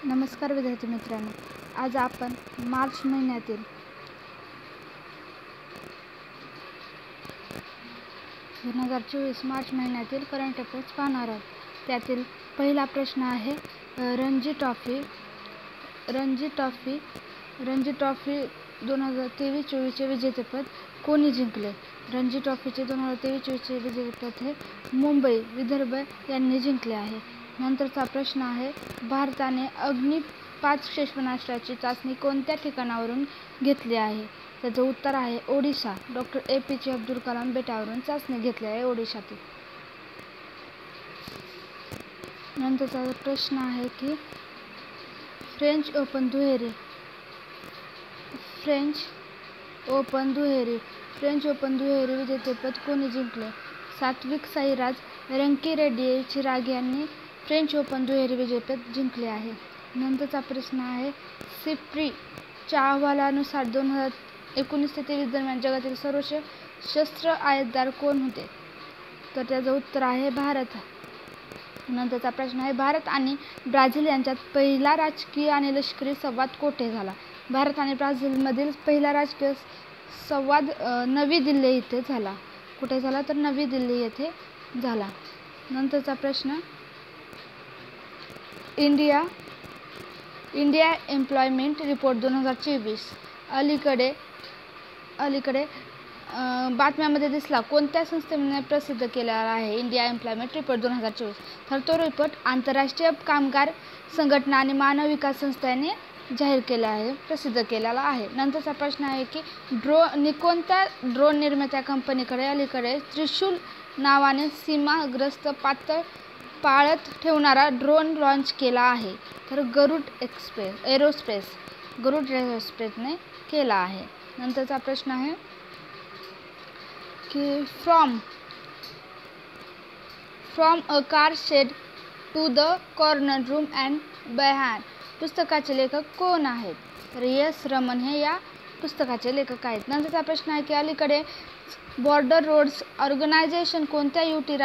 नमस्कार विद्यार्थी मित्रांनो, आज आपण मार्च महिन्यातील 2024 मार्च महिन्यातील करंट अफेअर्स पाहणार आहोत. त्यातील पहिला प्रश्न आहे रणजी ट्रॉफी 2023-24चे विजेतेपद कोणी जिंकले? रणजी ट्रॉफीचे 2023-24चे विजेतेपद हे मुंबई विदर्भ यांनी जिंकले आहे. नंतरचा प्रश्न आहे भारताने अग्नी 5 क्षेपणास्त्राची चाचणी कोणत्या ठिकाणावरून घेतली आहे? त्याचं उत्तर आहे ओडिशा. डॉक्टर APJ अब्दुल कलाम बेटावरून चाचणी घेतली आहे ओडिशातील. नंतरचा प्रश्न आहे की फ्रेंच ओपन दुहेरी विजेतेपद कोणी जिंकले? सात्विक साईराज रँकीरेड्डी यांनी फ्रेंच ओपन दुहेरी विजेतेपद जिंकले आहे. नंतरचा प्रश्न आहे सिप्रीच्या अहवालानुसार 2019 ते 23 दरम्यान जगातील सर्वोच्च शस्त्र आयातदार कोण होते? तर त्याचं उत्तर आहे भारत. नंतरचा प्रश्न आहे भारत आणि ब्राझील यांच्यात पहिला राजकीय आणि लष्करी संवाद कोठे झाला? भारत आणि ब्राझीलमधील पहिला राजकीय संवाद नवी दिल्ली येथे झाला. कुठे झाला? तर नवी दिल्ली येथे झाला. नंतरचा प्रश्न इंडिया एम्प्लॉयमेंट रिपोर्ट 2024 अलीकडे बातम्यामध्ये दिसला कोणत्या संस्थेने प्रसिद्ध केलेला आहे इंडिया एम्प्लॉयमेंट रिपोर्ट 2024? तर तो रिपोर्ट आंतरराष्ट्रीय कामगार संघटना आणि मानव विकास संस्थेने जाहीर केला आहे, प्रसिद्ध केलेला आहे. नंतरचा प्रश्न आहे की कोणत्या ड्रोन निर्मात्या कंपनीकडे अलीकडे त्रिशूल नावाने सीमाग्रस्त पाळत ठेवणारा ड्रोन लॉन्च केला आहे? तर गरुड एरोस्पेसने केला आहे. नंतरचा प्रश्न आहे की from a car shed to the corner room and बेहान पुस्तकाचे लेखक कोण आहेत? तर S. रमन हे या पुस्तकाचे लेखक आहेत. नंतरचा प्रश्न आहे की अलीकडे बॉर्डर रोड्स ऑर्गनायझेशन कोणत्या युनायटेड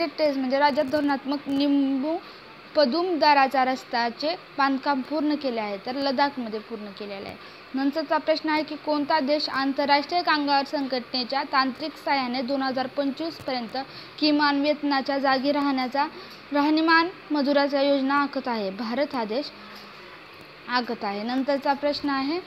स्टेट्स म्हणजे राज्यात धोरणात्मक निंबू-पदुम-दाराचा रस्त्याचे बांधकाम पूर्ण केले आहे? तर लडाखमध्ये पूर्ण केलेले आहे. नंतरचा प्रश्न आहे की कोणता देश आंतरराष्ट्रीय कामगार संघटनेच्या तांत्रिक सहाय्याने 2025 पर्यंत किमान वेतनाच्या जागी राहणीमान मजुराच्या योजना आखत आहे? भारत हा देश आखत आहे. नंतरचा प्रश्न आहे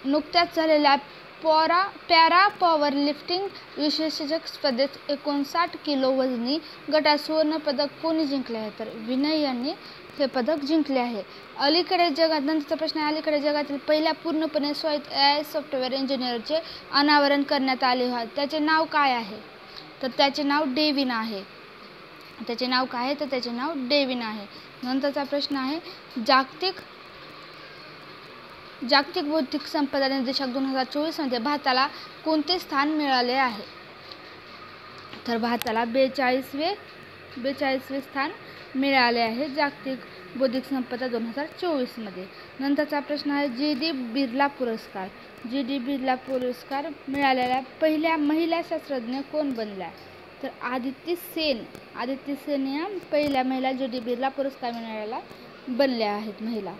नुकत्याच झालेल्या पॅरा पॉवर लिफ्टिंग विश्वचषक स्पर्धेत 59 किलो वजनी गटात सुवर्ण पदक कोणी जिंकले आहे? तर विनय यांनी हे पदक जिंकले आहे. नंतरचा प्रश्न आहे अलीकडे जगातील पहिल्या पूर्णपणे स्वायत्त AI सॉफ्टवेअर इंजिनिअरचे अनावरण करण्यात आले आहे. त्याचे नाव काय आहे? तर त्याचे नाव डेव्हिन आहे. त्याचे नाव काय आहे? तर त्याचे नाव डेव्हिन आहे. नंतरचा प्रश्न आहे जागतिक बौद्धिक संपदा निर्देशांक 2024 मध्ये भारताला कोणते स्थान मिळाले आहे? तर भारताला 42वे स्थान मिळाले आहे जागतिक बौद्धिक संपदा 2024 मध्ये. नंतरचा प्रश्न आहे GD बिर्ला पुरस्कार मिळालेल्या पहिल्या महिला शास्त्रज्ञ कोण बनल्या? तर आदिती सेन या पहिल्या महिला GD बिर्ला पुरस्कार मिळालेल्या बनल्या आहेत महिला.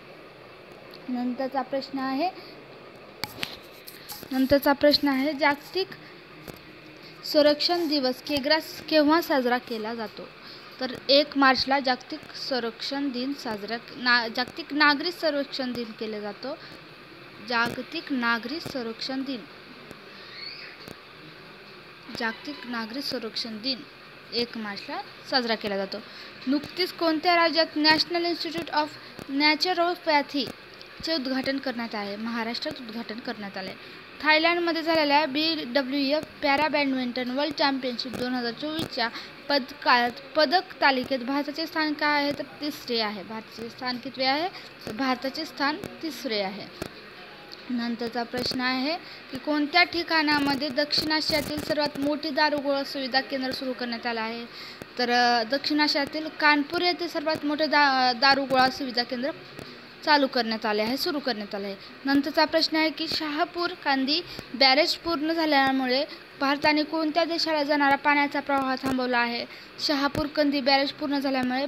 नंतरचा प्रश्न आहे जागतिक संरक्षण दिवस केव्हा साजरा केला जातो? तर 1 मार्चला जागतिक नागरी संरक्षण दिन केला जातो. जागतिक नागरी संरक्षण दिन 1 मार्चला साजरा केला जातो. नुकतीच कोणत्या राज्यात नॅशनल इन्स्टिट्यूट ऑफ नॅचरोपॅथी चे उद्घाटन करण्यात आले? महाराष्ट्रात उद्घाटन करण्यात आले. थायलंडमध्ये झालेल्या BWF para badminton world championship 2024च्या पदक तालिकेत भारताचे स्थान काय आहे? तर 3रे आहे. भारताचे स्थान कितवे आहे? तर भारताचे स्थान 3रे आहे. नंतरचा प्रश्न आहे की कोणत्या ठिकाणामध्ये दक्षिण आशियातील सर्वात मोठी दारुगोळा सुविधा केंद्र सुरू करण्यात आले आहे? तर दक्षिण आशियातील कानपूर येथे सर्वात मोठे दारुगोळा सुविधा केंद्र सुरू करण्यात आले आहे. नंतरचा प्रश्न आहे की शहापूर कांदी बॅरेज पूर्ण झाल्यामुळे भारताने कोणत्या देशाला जाणारा पाण्याचा प्रवाह थांबवला आहे? शहापूर कंदी बॅरेज पूर्ण झाल्यामुळे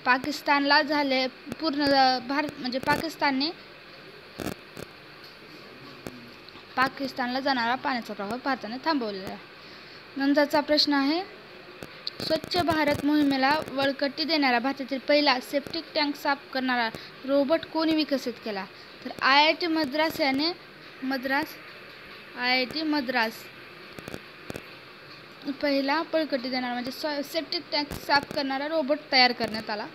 पाकिस्तानला झाले पूर्ण भारत म्हणजे पाकिस्तानला जाणारा पाण्याचा प्रवाह भारताने थांबवलेला आहे. नंतरचा प्रश्न आहे, स्वच्छ भारत मोहिमेला बळकटी देणारा भारतातील पहिला सेप्टिक टँक साफ करणारा रोबोट कोणी विकसित केला? तर IIT मद्रास पहिला बळकटी देणारा म्हणजे सेप्टिक टँक साफ करणारा रोबोट तयार करण्यात आला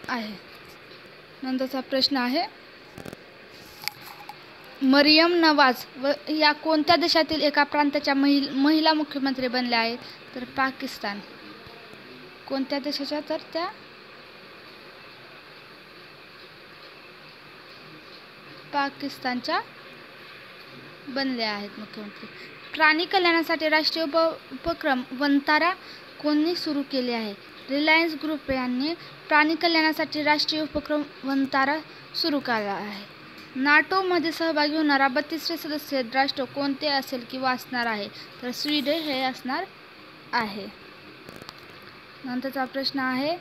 आहे. नंतरचा प्रश्न आहे, मरियम नवाज या कोणत्या देशातील एका प्रांताच्या महिला मुख्यमंत्री बनल्या आहेत? तर पाकिस्तान. कोणत्या देशाच्या? तर त्या पाकिस्तानच्या बनल्या आहेत मुख्यमंत्री. प्राणी कल्याणासाठी राष्ट्रीय उपक्रम वंतारा कोणी सुरू केले आहे? रिलायन्स ग्रुप यांनी प्राणी कल्याणासाठी राष्ट्रीय उपक्रम वंतारा सुरू केला आहे. नाटोमध्ये सहभागी होणारा 32वे सदस्य राष्ट्र कोणते असेल किंवा असणार आहे? तर स्वीडन हे असणार आहे. नंतरचा प्रश्न आहे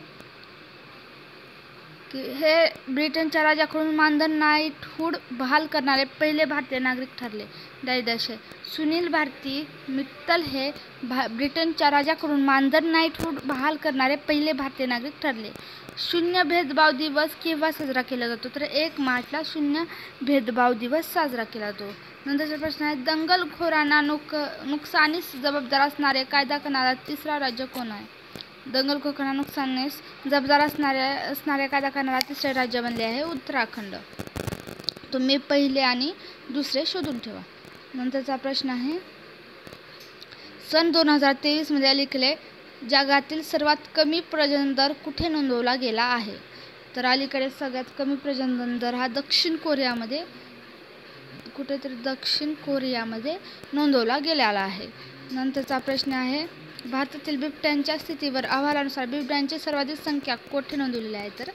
की हे ब्रिटनच्या राजाकडून मानधन नाईटहूड बहाल करणारे पहिले भारतीय नागरिक ठरले. डायडॅश आहे. सुनील भारती मित्तल हे ब्रिटनच्या राजाकडून मानधन नाईटहूड बहाल करणारे पहिले भारतीय नागरिक ठरले. शून्य भेदभाव दिवस केव्हा साजरा केला जातो? तर 1 मार्चला शून्य भेदभाव दिवस साजरा केला जातो. नंतरचा प्रश्न आहे, दंगलखोरांना नुकसानीस जबाबदार असणारे कायदा करणारा तिसरा राज्य कोण आहे? दंगलखोरांना नुकसानीस जबाबदार असणारे कायदा करणारा तिसरे राज्य बनले आहे उत्तराखंड. तुम्ही पहिले आणि दुसरे शोधून ठेवा. नंतरचा प्रश्न आहे, सन 2023 मध्ये अलीकडे जगातील सर्वात कमी प्रजनन दर कुठे नोंदवला गेला आहे? तर अलीकडे सगळ्यात कमी प्रजनन दर हा दक्षिण कोरियामध्ये नोंदवला गेलेला आहे. नंतरचा प्रश्न आहे, भारतातील बिबट्यांच्या स्थितीवर अहवालानुसार बिबट्यांची सर्वाधिक संख्या कोठे नोंदवलेली आहे? तर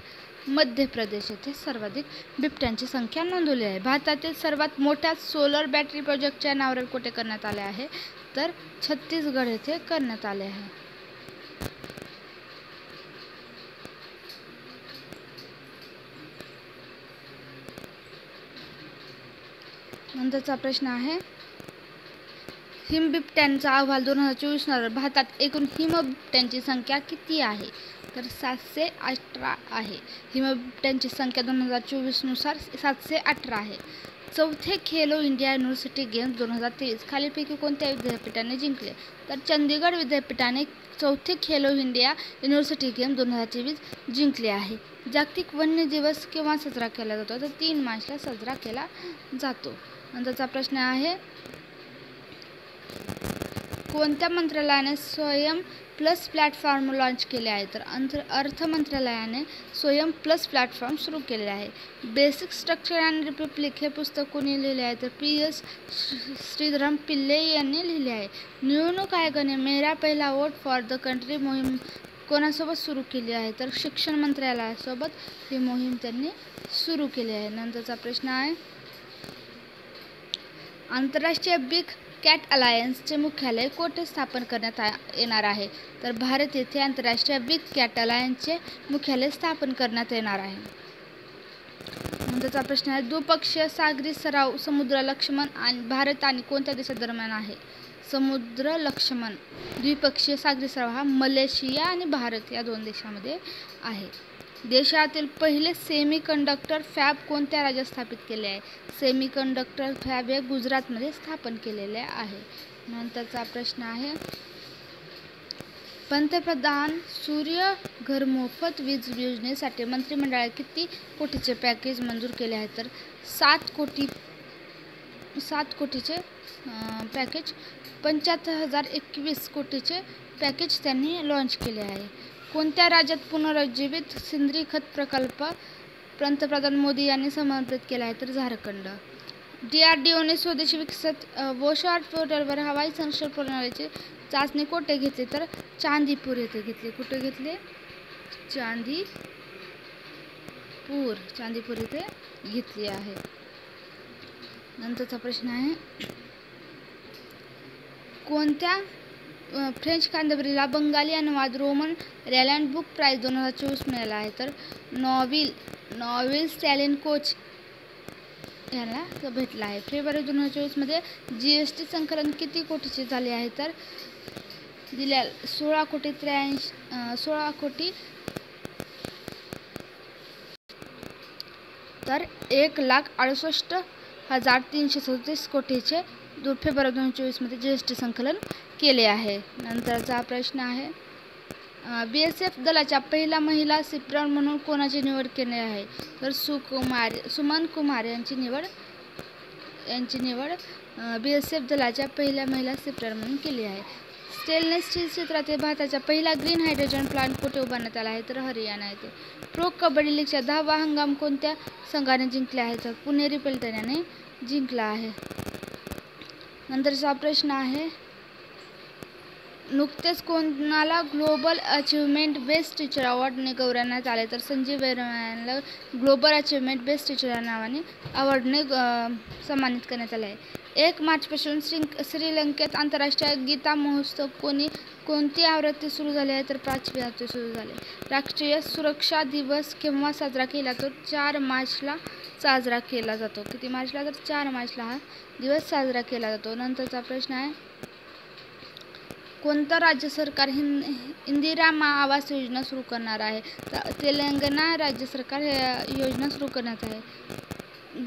मध्य प्रदेश येथे सर्वाधिक बिबट्यांची संख्या नोंदवली आहे. भारतातील सर्वात मोठ्या सोलर बॅटरी प्रोजेक्टच्या इनॉग्रेट कोठे करण्यात आले आहे? तर छत्तीसगड येथे करण्यात आले आहे. नंतरचा प्रश्न आहे, हिमबिबट्यांचा अहवाल 2024 नुसार भारतात एकूण हिमबिबट्यांची संख्या किती आहे? तर 718 आहे. हिमबिबट्यांची संख्या 2024 नुसार 718 आहे. चौथे खेलो इंडिया युनिव्हर्सिटी गेम्स 2023 खालीलपैकी कोणत्या विद्यापीठाने जिंकले? तर चंदीगड विद्यापीठाने चौथे खेलो इंडिया युनिव्हर्सिटी गेम्स 2023 जिंकले आहे. जागतिक वन्य दिवस केव्हा साजरा केला जातो? तर 3 मार्चला साजरा केला जातो. नंतरचा प्रश्न आहे, कोणत्या मंत्रालयाने स्वयं प्लस प्लॅटफॉर्म लॉन्च केले आहे? तर अर्थ मंत्रालयाने स्वयं प्लस प्लॅटफॉर्म सुरू केले आहे. बेसिक स्ट्रक्चर अँड रिपब्लिक हे पुस्तक कोणी लिहिले आहे? तर PS श्रीधरन पिल्ले यांनी लिहिले आहे. निवडणूक आयोगाने मेरा पहिला वोट फॉर द कंट्री मोहीम कोणासोबत सुरू केली आहे? तर शिक्षण मंत्रालयासोबत ही मोहीम त्यांनी सुरू केली आहे. नंतरचा प्रश्न आहे, आंतरराष्ट्रीय बिग कॅट अलायन्सचे मुख्यालय कोठे स्थापन करण्यात येणार आहे? तर भारत येथे आंतरराष्ट्रीय बिग कॅट अलायन्सचे मुख्यालय स्थापन करण्यात येणार आहे. नंतरचा प्रश्न आहे, द्विपक्षीय सागरी सराव समुद्र लक्ष्मण आणि भारत आणि कोणत्या देशादरम्यान आहे? समुद्र लक्ष्मण द्विपक्षीय सागरी सराव हा मलेशिया आणि भारत या 2 देशांमध्ये आहे. देशातील पहिले सेमीकंडक्टर फॅब कोणत्या राज्यात स्थापित केले आहे? सेमीकंडक्टर फॅब हे गुजरातमध्ये स्थापन केलेले आहे. नंतरचा प्रश्न आहे, पंतप्रधान सूर्य घर मोफत वीज योजनेसाठी मंत्रिमंडळाने किती कोटीचे पॅकेज मंजूर केले आहे? तर 7 कोटीचे पॅकेज 75,021 कोटीचे पॅकेज त्यांनी लॉन्च केले आहे. कोणत्या राज्यात पुनरुज्जीवित सेंद्रिय खत प्रकल्प पंतप्रधान मोदी यांनी समर्पित केला आहे? तर झारखंड. DRDOने स्वदेशी विकसित वोशार्ट पोर्टलवर हवाई संरक्षण प्रणालीची चाचणी कोठे घेतली? तर चांदीपूर येथे घेतली. कुठे घेतले? चांदीपूर येथे घेतली आहे. नंतरचा प्रश्न आहे, कोणत्या फ्रेंच कादंबरीला बंगाली अनुवाद रोमन रॅलँड बुक प्राइज 2024 मिळाला आहे? तर नॉव्हेल स्टॅलिन कोच याला भेटला आहे. फेब्रुवारी 2024 मध्ये GST संकलन किती कोटीचे झाले आहे? तर दिल्या 16 कोटी तर 1,68,337 कोटीचे फेब्रुवारी 2024 मध्ये GST संकलन केले आहे. नंतरचा प्रश्न आहे, BSF दलाच्या पहिल्या महिला सिपाई म्हणून कोणाची निवड केली आहे? तर सुमन कुमार यांची निवड BSF दलाच्या पहिल्या महिला सिपाई म्हणून केली आहे. स्टेनलेस स्टील क्षेत्रातील भारताचा पहिला ग्रीन हायड्रोजन प्लांट कुठे उभारण्यात आला आहे? तर हरियाणा येथे. प्रो कबड्डी लीगचा 10वा हंगाम कोणत्या संघाने जिंकला आहे? तर पुणेरी पलटण्याने जिंकला आहे. नंतरचा प्रश्न आहे, नुकतेच कोणाला ग्लोबल अचिव्हमेंट बेस्ट टीचर अवॉर्डने गौरवण्यात आले? तर संजीव बैरमॅनला ग्लोबल अचिव्हमेंट बेस्ट टीचर या नावाने अवॉर्डने सन्मानित करण्यात आले आहे. 1 मार्चपासून श्रीलंकेत आंतरराष्ट्रीय गीता महोत्सव कोणती आवृत्ती सुरू झाली आहे? तर 5वी आवृत्ती सुरू झाली. राष्ट्रीय सुरक्षा दिवस केव्हा साजरा केला? तर 4 मार्चला साजरा केला जातो. किती मार्चला? तर 4 मार्चला हा दिवस साजरा केला जातो. नंतरचा प्रश्न आहे, कोणतं राज्य सरकार इंदिरा आवास योजना सुरू करणार आहे? तर तेलंगणा राज्य सरकार योजना सुरू करण्यात आहे.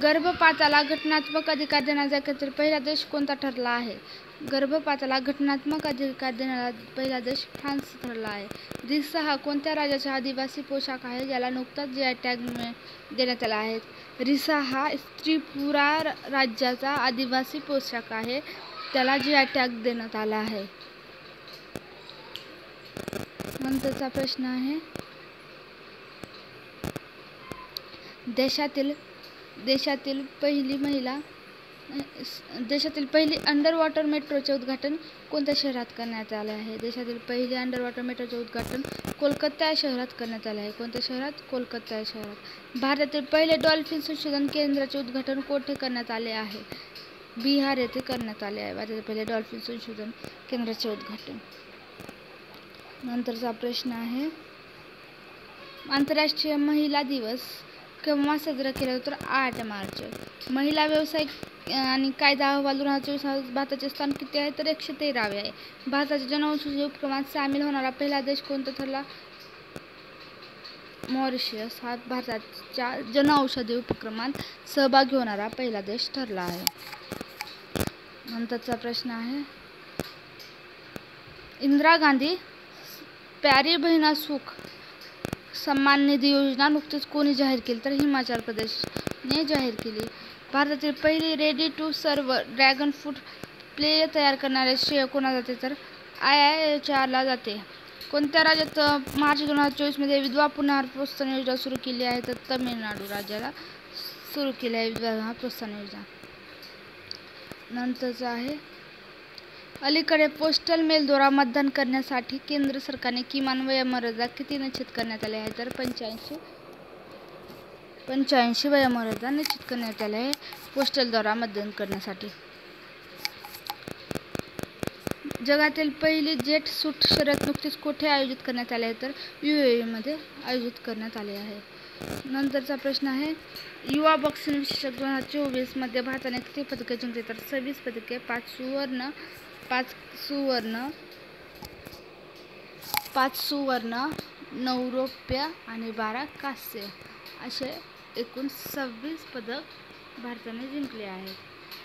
गर्भपाताला घटनात्मक अधिकार देण्याचा पहिला देश कोणता ठरला आहे? गर्भपाताला घटनात्मक अधिकार देणारा पहिला देश फ्रान्स ठरला आहे. रिसा हा कोणत्या राज्याचा आदिवासी पोशाख आहे ज्याला नुकताच GI टॅग देण्यात आला आहे? रिसा हा त्रिपुरा राज्याचा आदिवासी पोशाख आहे, त्याला GI टॅग देण्यात आला आहे. नंतरचा प्रश्न आहे, देशातील पहिली अंडर वॉटर मेट्रोचे उद्घाटन कोणत्या शहरात करण्यात आले आहे? देशातील पहिली अंडर वॉटर मेट्रोचे उद्घाटन कोलकाता या शहरात करण्यात आले आहे. कोणत्या शहरात? कोलकाता या शहरात. भारतातील पहिले डॉल्फिन संशोधन केंद्राचे उद्घाटन कोठे करण्यात आले आहे? बिहार येथे करण्यात आले आहे भारतातील पहिले डॉल्फिन संशोधन केंद्राचे उद्घाटन. नंतरचा प्रश्न आहे, आंतरराष्ट्रीय महिला दिवस केव्हा साजरा केला जातो? तर 8 मार्च. महिला व्यवसाय आणि कायदा अहवाल 2024 भारताचे स्थान किती आहे? तर 113वे आहे. भारताच्या जनऔषधी उपक्रमात सामील होणारा पहिला देश कोणता ठरला? मॉरिशस हा भारताच्या जनऔषधी उपक्रमात सहभागी होणारा पहिला देश ठरला आहे. नंतरचा प्रश्न आहे, इंदिरा गांधी प्यारी बहिणा सुख सन्मान निधी योजना नुकतीच कोणी जाहीर केली? तर हिमाचल प्रदेशने जाहीर केली. भारतातील पहिली ready to serve dragon fruit पेय तयार करणारे श्रेय कोणाला जाते? तर IIHRला जाते. कोणत्या राज्यात मार्च 2024 मध्ये विधवा पुनर्प्रोत्साहन योजना सुरू केली आहे? तर तमिळनाडू राज्याला सुरू केली आहे विधवा प्रोत्साहन योजना. नंतरचा आहे, अलीकडे पोस्टल मेलद्वारा मतदान करण्यासाठी केंद्र सरकारने किमान वयोमर्यादा किती निश्चित करण्यात आली आहे? तर 85 वयोमर्यादा निश्चित करण्यात आली आहे पोस्टलद्वारा मतदान करण्यासाठी. जगातील पहिली जेट सूट शर्यत नुकतीच कोठे आयोजित करण्यात आली आहे? तर UAE मध्ये आयोजित करण्यात आले आहे. नंतरचा प्रश्न आहे, युवा बॉक्सिंग विश्वचषक 2024 मध्ये भारताने किती पदके जिंकली? तर 26 पदके, 5 सुवर्ण, 9 रौप्य आणि 12 कांस्य असे एकूण 26 पदक भारताने जिंकले आहेत.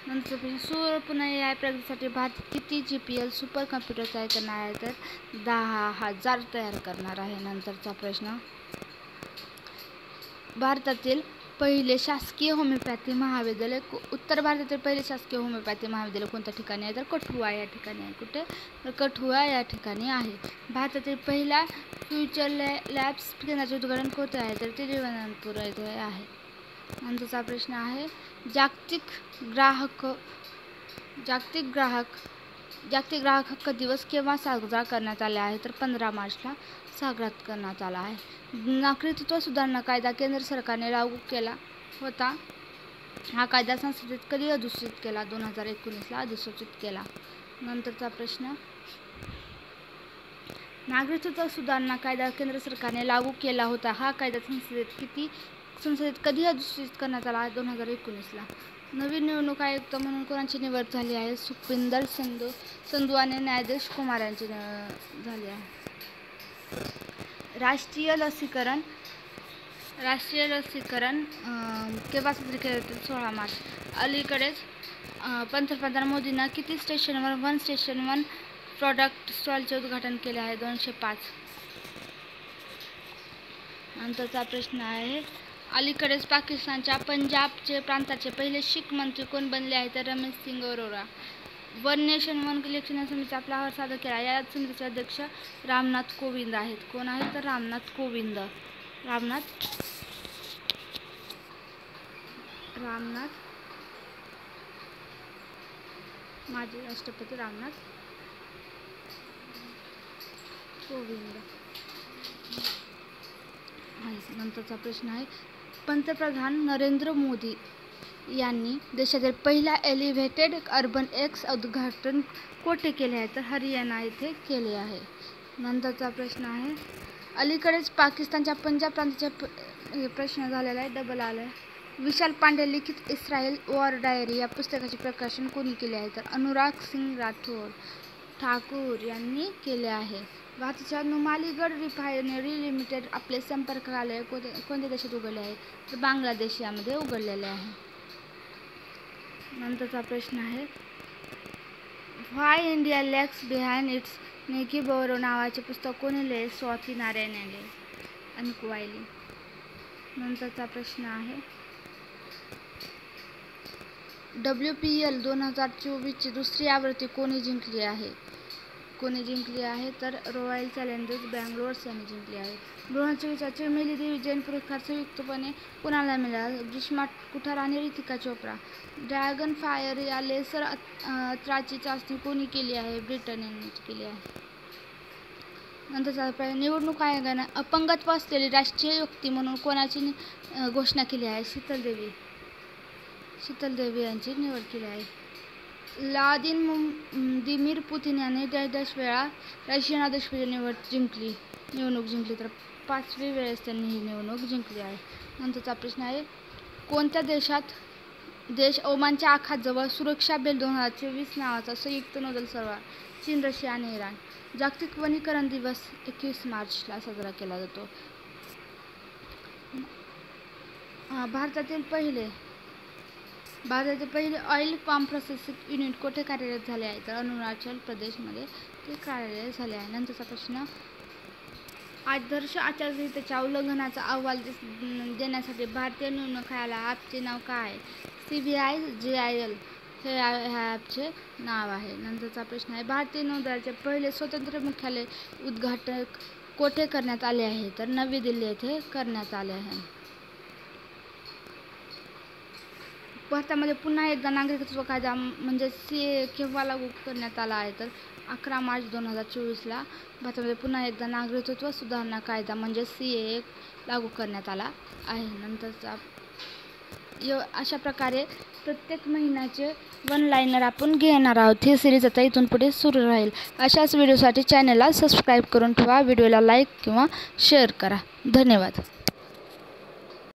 नंतर सूर्य पुन्हा AI प्रगतीसाठी भारत किती GPL सुपर कॉम्प्युटर तयार करणार आहे? तर 10,000 तयार करणार आहे. नंतरचा प्रश्न, भारतातील पहिले शासकीय होमिओपॅथी महाविद्यालय उत्तर भारतातील पहिले शासकीय होमिओपॅथी महाविद्यालय कोणत्या ठिकाणी आहे? तर कठुआ या ठिकाणी आहे. कुठे? तर कठुआ या ठिकाणी आहे. भारतातील पहिला फ्युचर लॅब्स केंद्राचे उद्घाटन कोठे आहे? तर तिरुवनंतपुर येथे आहे. नंतरचा प्रश्न आहे, जागतिक ग्राहक हक्क दिवस केव्हा साजरा करण्यात आला आहे? तर 15 मार्चला साजरा करण्यात आला आहे. नागरिकत्व सुधारणा कायदा केंद्र सरकारने लागू केला होता हा कायदा संसदेत कधी अधिसूचित केला? 2019ला अधिसूचित केला. नंतरचा प्रश्न, नागरिकत्व सुधारणा कायदा केंद्र सरकारने लागू केला होता. हा कायदा संसदेत कधी अधिसूचित करण्यात आला? 2019ला. नवीन निवडणूक आयुक्त म्हणून कोणाची निवड झाली आहे? सुखविंदर संधू आणि न्यायाधीश कुमार यांची झाली आहे. राष्ट्रीय लसीकरण केव्हा साजरे केले जाते? 16 मार्च. अलीकडेच पंतप्रधान मोदींना किती स्टेशनवर वन स्टेशन वन प्रॉडक्ट स्टॉलचे उद्घाटन केले आहे? 205. नंतरचा प्रश्न आहे, अलीकडेच पाकिस्तानच्या पंजाबचे प्रांताचे पहिले शीख मंत्री कोण बनले आहेत? तर Ramesh Singh Arora. One nation one election समितीचा आपला अहवाल सादर केला. या समितीचे अध्यक्ष रामनाथ कोविंद आहेत. कोण आहेत? तर रामनाथ कोविंद. माजी राष्ट्रपती रामनाथ कोविंद. नंतरचा प्रश्न आहे, पंतप्रधान नरेंद्र मोदी यांनी देशातील पहिला एलिव्हेटेड अर्बन एक्स उद्घाटन कोठे केले आहे? तर हरियाणा येथे केले आहे. नंतरचा प्रश्न आहे, अलीकडेच पाकिस्तानच्या पंजाब प्रांताचे प्रश्न झालेला आहे, डबल आला आहे. विशाल पांडे लिखित इस्रायल वॉर डायरी या पुस्तकाचे प्रकाशन कोणी केले आहे? तर अनुराग सिंग ठाकूर यांनी केले आहे. भारताच्या नुमालीगड रिफायनरी लिमिटेड आपले संपर्क कार्यालय कोणत्या देशात उघडले आहे? तर बांगलादेश यामध्ये उघडलेले आहे. नंतरचा प्रश्न आहे, व्हाय इंडिया लॅग्स बिहाइंड इट्स नेकी बोरो नावाचे पुस्तक कोणी लिहिले? स्वाती नारायण यांनी आणि कुवायली. नंतरचा प्रश्न आहे, WPL 2024ची दुसरी आवृत्ती कोणी जिंकली आहे? तर रॉयल चॅलेंजर्स बँगलोर यांनी जिंकली आहे. 2024चा चमेली देवी जैन पुरस्कार संयुक्तपणे कुणाला मिळाला? ग्रीष्मा कुठार आणि रितिका चोप्रा. ड्रॅगन फायर या लेसर अस्त्राची चाचणी कोणी केली आहे? ब्रिटन यांनी केली आहे. नंतरचा निवडणूक आयोगाने अपंगत्व असलेली राष्ट्रीय व्यक्ती म्हणून कोणाची घोषणा केली आहे? शीतल देवी यांची निवड केली आहे. व्लादिमीर पुतिन यांनी 10 वेळा रशियन अध्यक्षपदी निवडणूक जिंकली, तर 5वी वेळेस त्यांनी ही निवडणूक जिंकली आहे. नंतरचा प्रश्न आहे, कोणत्या देश ओमानच्या आखातजवळ सुरक्षा बेल 2024 नावाचा संयुक्त नौदल सराव? चीन, रशिया आणि इराण. जागतिक वनीकरण दिवस 21 मार्चला साजरा केला जातो. भारतातील पहिले ऑइल पाम प्रोसेसिंग युनिट कोठे कार्यरत झाले आहे? तर अरुणाचल प्रदेशमध्ये ते कार्यरत झाले आहे. नंतरचा प्रश्न, आदर्श आचारसंहितेच्या उल्लंघनाचा अहवाल देण्यासाठी भारतीय निवडणूक ॲपचे नाव काय आहे? CBI-JIL हे ॲपचे नाव आहे. नंतरचा प्रश्न आहे, भारतीय नौदलाचे पहिले स्वतंत्र मुख्यालय उद्घाटन कोठे करण्यात आले आहे? तर नवी दिल्ली येथे करण्यात आले आहे. भारतामध्ये पुन्हा एकदा नागरिकत्व कायदा म्हणजे CAA केव्हा लागू करण्यात आला आहे? तर 11 मार्च 2024ला भारतामध्ये पुन्हा एकदा नागरिकत्व सुधारणा कायदा म्हणजे CAA लागू करण्यात आला आहे. नंतरचा अशा प्रकारे प्रत्येक महिन्याचे वन लाईनर आपण घेणार आहोत. ही सिरीज आता इथून पुढे सुरू राहील. अशाच व्हिडिओसाठी चॅनलला सबस्क्राईब करून ठेवा. व्हिडिओला लाईक किंवा शेअर करा. धन्यवाद.